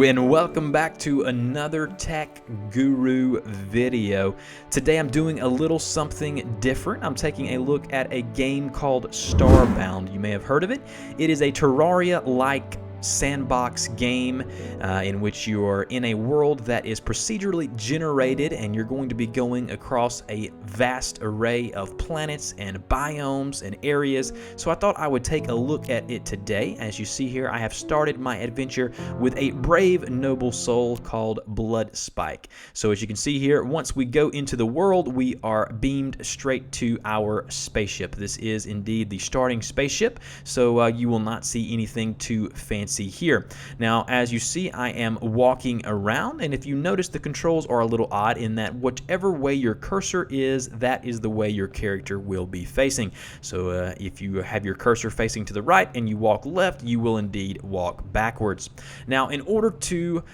Hello and welcome back to another Tech Guru video. Today I'm doing a little something different. I'm taking a look at a game called Starbound. You may have heard of it. It is a Terraria-like sandbox game in which you are in a world that is procedurally generated, and you're going to be going across a vast array of planets and biomes and areas. So I thought I would take a look at it today. As you see here, I have started my adventure with a brave noble soul called Blood Spike. So as you can see here, once we go into the world, we are beamed straight to our spaceship. This is indeed the starting spaceship, so you will not see anything too fancy here. Now, as you see, I am walking around, and if you notice, the controls are a little odd in that whichever way your cursor is, that is the way your character will be facing. So if you have your cursor facing to the right and you walk left, you will indeed walk backwards. Now, in order to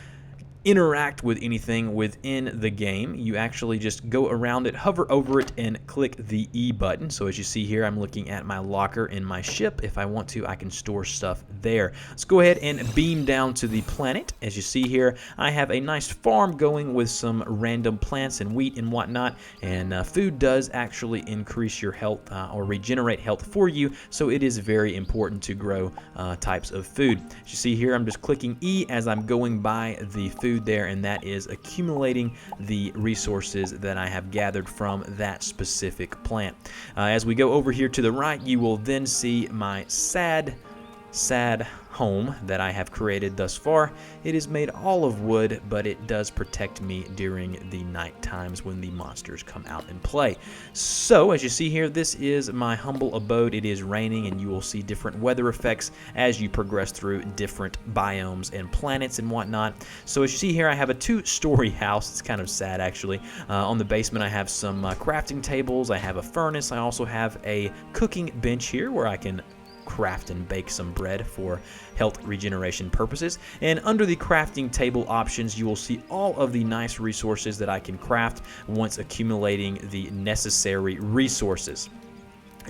interact with anything within the game, you actually just go around it, hover over it, and click the E button. So as you see here, I'm looking at my locker in my ship. If I want to, I can store stuff there. Let's go ahead and beam down to the planet. As you see here, I have a nice farm going with some random plants and wheat and whatnot, and food does actually increase your health or regenerate health for you, so it is very important to grow types of food. As you see here, I'm just clicking E as I'm going by the food there, and that is accumulating the resources that I have gathered from that specific plant. As we go over here to the right, you will then see my sad home that I have created thus far. It is made all of wood, but it does protect me during the night times when the monsters come out and play. So as you see here, this is my humble abode. It is raining, and you will see different weather effects as you progress through different biomes and planets and whatnot. So as you see here, I have a two-story house. It's kind of sad, actually. On the basement, I have some crafting tables. I have a furnace. I also have a cooking bench here where I can craft and bake some bread for health regeneration purposes. And under the crafting table options, you will see all of the nice resources that I can craft once accumulating the necessary resources.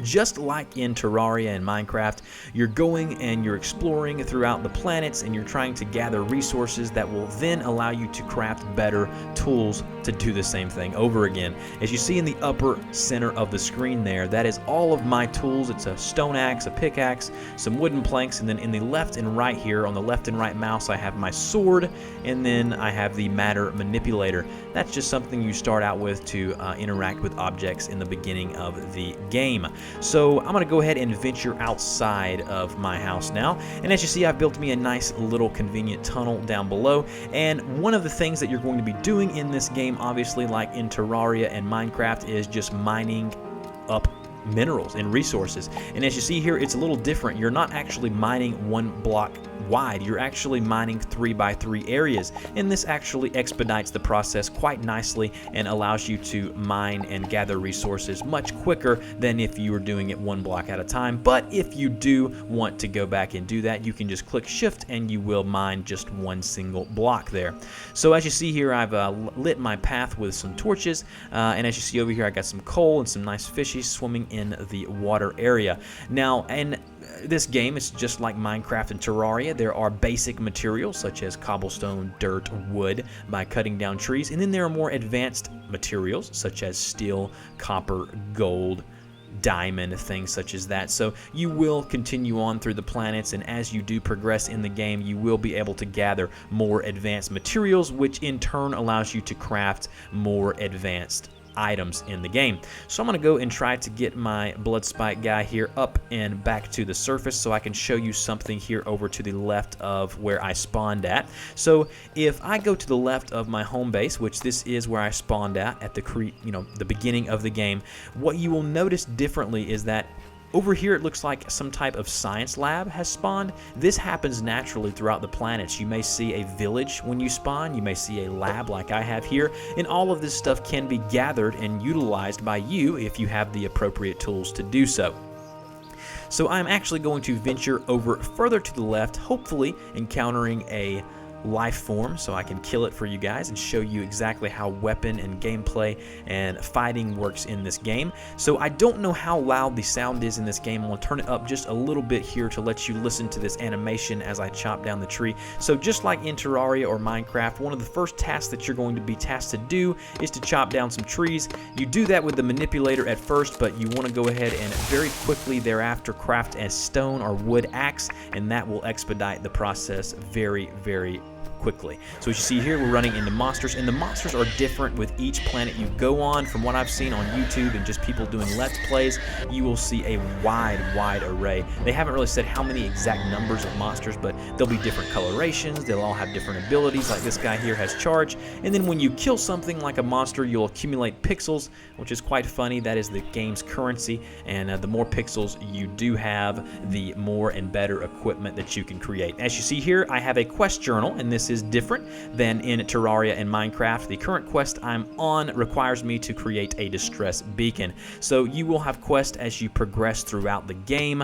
Just like in Terraria and Minecraft, you're going and you're exploring throughout the planets, and you're trying to gather resources that will then allow you to craft better tools to do the same thing over again. As you see in the upper center of the screen there, that is all of my tools. It's a stone axe, a pickaxe, some wooden planks, and then in the left and right here, on the left and right mouse, I have my sword, and then I have the matter manipulator. That's just something you start out with to interact with objects in the beginning of the game. So I'm going to go ahead and venture outside of my house now, and as you see, I've built me a nice little convenient tunnel down below. And one of the things that you're going to be doing in this game, obviously like in Terraria and Minecraft, is just mining up minerals and resources. And as you see here, it's a little different. You're not actually mining one block wide, you're actually mining 3x3 areas, and this actually expedites the process quite nicely and allows you to mine and gather resources much quicker than if you were doing it one block at a time. But if you do want to go back and do that, you can just click shift and you will mine just one single block there. So as you see here, I've lit my path with some torches, and as you see over here, I got some coal and some nice fishies swimming in the water area. Now, and this game is just like Minecraft and Terraria. There are basic materials such as cobblestone, dirt, wood by cutting down trees, and then there are more advanced materials such as steel, copper, gold, diamond, things such as that. So you will continue on through the planets, and as you do progress in the game, you will be able to gather more advanced materials, which in turn allows you to craft more advanced items in the game. So I'm going to go and try to get my Blood Spike guy here up and back to the surface so I can show you something here over to the left of where I spawned at. So if I go to the left of my home base, which this is where I spawned at the beginning of the game, what you will notice differently is that over here, it looks like some type of science lab has spawned. This happens naturally throughout the planets. You may see a village when you spawn. You may see a lab like I have here. And all of this stuff can be gathered and utilized by you if you have the appropriate tools to do so. So I'm actually going to venture over further to the left, hopefully encountering a life form so I can kill it for you guys and show you exactly how weapon and gameplay and fighting works in this game. So I don't know how loud the sound is in this game. I'm going to turn it up just a little bit here to let you listen to this animation as I chop down the tree. So just like in Terraria or Minecraft, one of the first tasks that you're going to be tasked to do is to chop down some trees. You do that with the manipulator at first, but you want to go ahead and very quickly thereafter craft a stone or wood axe, and that will expedite the process very, very quickly. So as you see here, we're running into monsters, and the monsters are different with each planet you go on. From what I've seen on YouTube and just people doing Let's Plays, you will see a wide array. They haven't really said how many exact numbers of monsters, but there'll be different colorations. They'll all have different abilities, like this guy here has charge. And then when you kill something like a monster, you'll accumulate pixels, which is quite funny. That is the game's currency, and the more pixels you do have, the more and better equipment that you can create. As you see here, I have a quest journal, and this is different than in Terraria and Minecraft. The current quest I'm on requires me to create a distress beacon. So you will have quests as you progress throughout the game,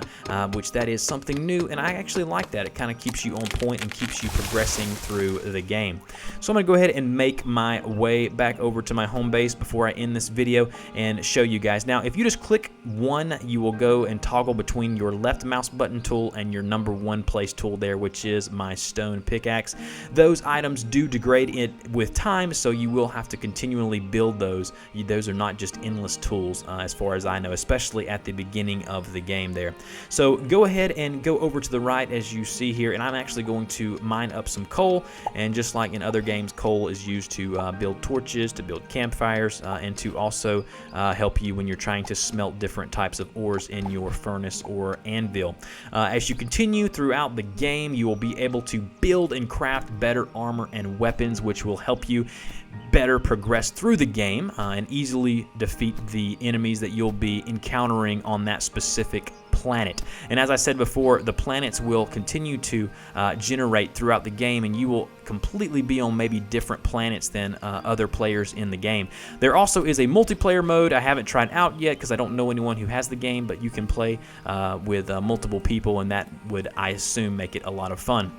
which that is something new, and I actually like that. It kind of keeps you on point and keeps you progressing through the game. So I'm going to go ahead and make my way back over to my home base before I end this video and show you guys. Now, if you just click 1, you will go and toggle between your left mouse button tool and your number 1 place tool there, which is my stone pickaxe. Those items do degrade it with time, so you will have to continually build those. Those are not just endless tools, as far as I know, especially at the beginning of the game there. So go ahead and go over to the right as you see here, and I'm actually going to mine up some coal. And just like in other games, coal is used to build torches, to build campfires, and to also help you when you're trying to smelt different types of ores in your furnace or anvil. As you continue throughout the game, you will be able to build and craft better armor and weapons, which will help you better progress through the game and easily defeat the enemies that you'll be encountering on that specific planet. And as I said before, the planets will continue to generate throughout the game, and you will completely be on maybe different planets than other players in the game. There also is a multiplayer mode I haven't tried out yet because I don't know anyone who has the game, but you can play with multiple people, and that would, I assume, make it a lot of fun.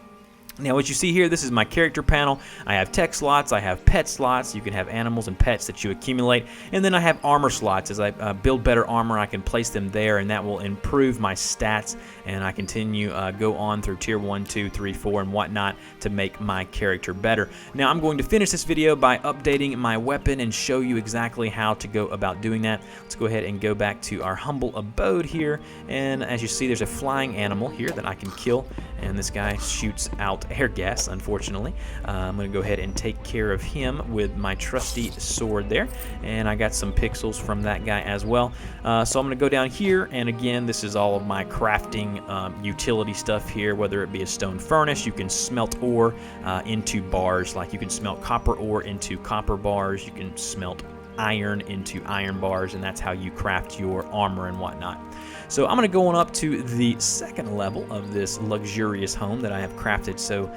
Now, what you see here, this is my character panel. I have tech slots, I have pet slots. You can have animals and pets that you accumulate. And then I have armor slots. As I build better armor, I can place them there, and that will improve my stats. And I continue, go on through tier 1, 2, 3, 4, and whatnot to make my character better. Now, I'm going to finish this video by updating my weapon and show you exactly how to go about doing that. Let's go ahead and go back to our humble abode here. And as you see, there's a flying animal here that I can kill. And this guy shoots out air gas, unfortunately. I'm going to go ahead and take care of him with my trusty sword there. And I got some pixels from that guy as well. So I'm going to go down here, and again, this is all of my crafting utility stuff here, whether it be a stone furnace. You can smelt ore into bars, like you can smelt copper ore into copper bars. You can smelt iron into iron bars, and that's how you craft your armor and whatnot. So I'm going to go on up to the second level of this luxurious home that I have crafted so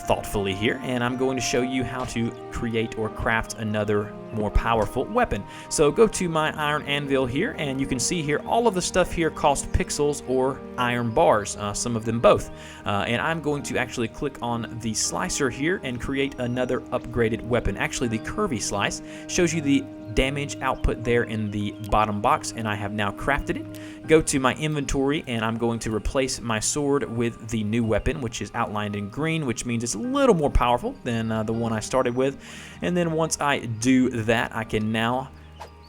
thoughtfully here, and I'm going to show you how to create or craft another more powerful weapon. So go to my iron anvil here, and you can see here all of the stuff here cost pixels or iron bars, some of them both. And I'm going to actually click on the slicer here and create another upgraded weapon. Actually, the curvy slice shows you the damage output there in the bottom box, and I have now crafted it. Go to my inventory, and I'm going to replace my sword with the new weapon, which is outlined in green, which means it's a little more powerful than the one I started with. And then once I do that, I can now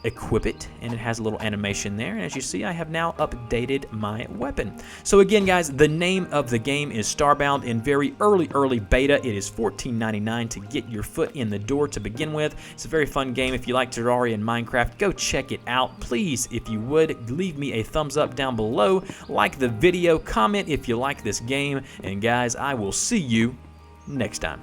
equip it, and it has a little animation there, and as you see, I have now updated my weapon. So again, guys, the name of the game is Starbound. In very early beta, it is $14.99 to get your foot in the door to begin with. It's a very fun game. If you like Terraria and Minecraft, go check it out. Please, if you would, leave me a thumbs up down below, like the video, comment if you like this game, and guys, I will see you next time.